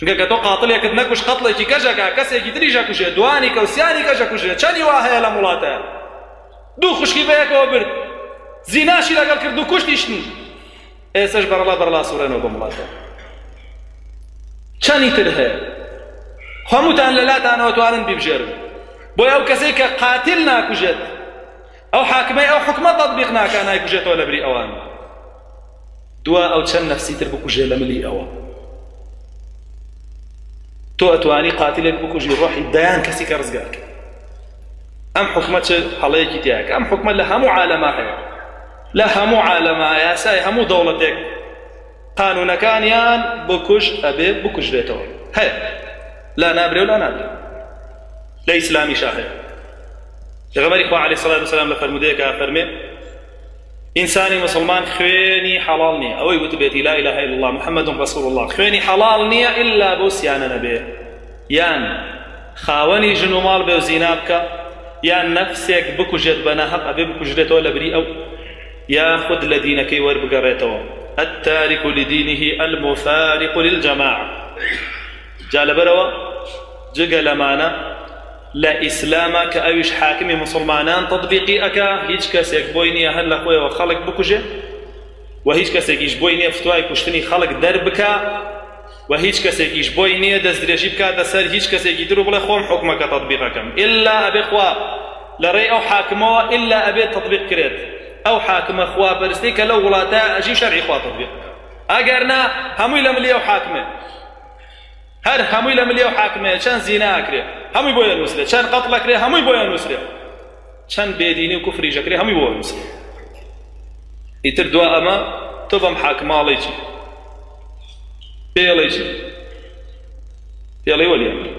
چونکە کە تۆ قاتڵێکت نەکوش قەتڵێکی کەژەکە کەسێکی تریش ئەکوژێ دوانی کەوسیانی کەژ ئەکوژێ چەندی وا هەیە لە وڵاتەیە دوو خوشکی بەیەکەوە برد زیناشی لەگەڵ کرد و کوشتیشتن ئێسەش بەرەڵا سوورێنەوە بە وڵاتە چەندی تر هەیە هەمووتان لەلاتانەوە توانن بیبژێرن بۆ ئەو کەسەی کە قاتل ناکوژێت ئەو حاکمەی ئەو حکومە تەطبیق ناکا نایکوژێتەوە لەبری ئەوان دوا ئەو چەند نەفسی تر بکوژێ لە ملی ئەوە تۆ ئەتوانی قاتلێک بکوژی ڕۆحی دەیان کەسی کە ڕزگارکە ئەم حکومە چ هەڵەیەکی تیاکە ئەم حکومە لە هەموو عالەما هەیە لە هەموو عالەما یاسای هەموو دەوڵەتێک قانونەکانیان بکوژ ئەبێ بکوژرێتەوە هەیە لا نابرێ و لا نابرێ لە ئیسلامیشا هەیە پێغەمبەری خوا عەلەیهی سەڵات وسەلام لە فەرمودەیەکە فەرمێ ئینسانی مسلمان خوێنی حەڵاڵ نییە ئەوەی وتبێتی لا إله إلا الله محمد رسول الله خوێنی حەڵاڵ نییە ئللا بۆ سیانە نەبێ یان خاوەنی ژن و ماڵ بێ و زینا بکە یان نەفسێک بکوژێت بە ناحەق ئەبێ بکوژرێتەوە لەبری ئەو یاخود لە دینەکەی وەربگەڕێتەوە التارك لدينه المفارق للجماعة جا لەبەرەوە جگە لەمانە لا إسلاما كأويش حاكم مسلمانان تطبيقي أكا هيج كسيك بويني هلا خويا وخلق بكوجه وهيج كسيك إيش بويني فتواي كشتني خلق دربكا وهيج كسيك إيش بويني دزدريجي بكا دسر هيج كسيك يدرو بلا خوم حكمك تطبيقكم إلا أبي خوا لري أو حاكمه إلا أبي تطبيق كريت أو حاكم أخوا برستيك لو ولاتا أجي شرعي خوا تطبيق أجرنا همي لملي أو حاكمه هر هموی لملیه و حاکمه چند زینا اکره هموی باید نوسره چند قتل اکره هموی باید نوسره چند بیدینی و کفری جکره هموی باید نوسره ایتر دوا اما تو بم حاکمه علیچی بیالیچی بیالی ولی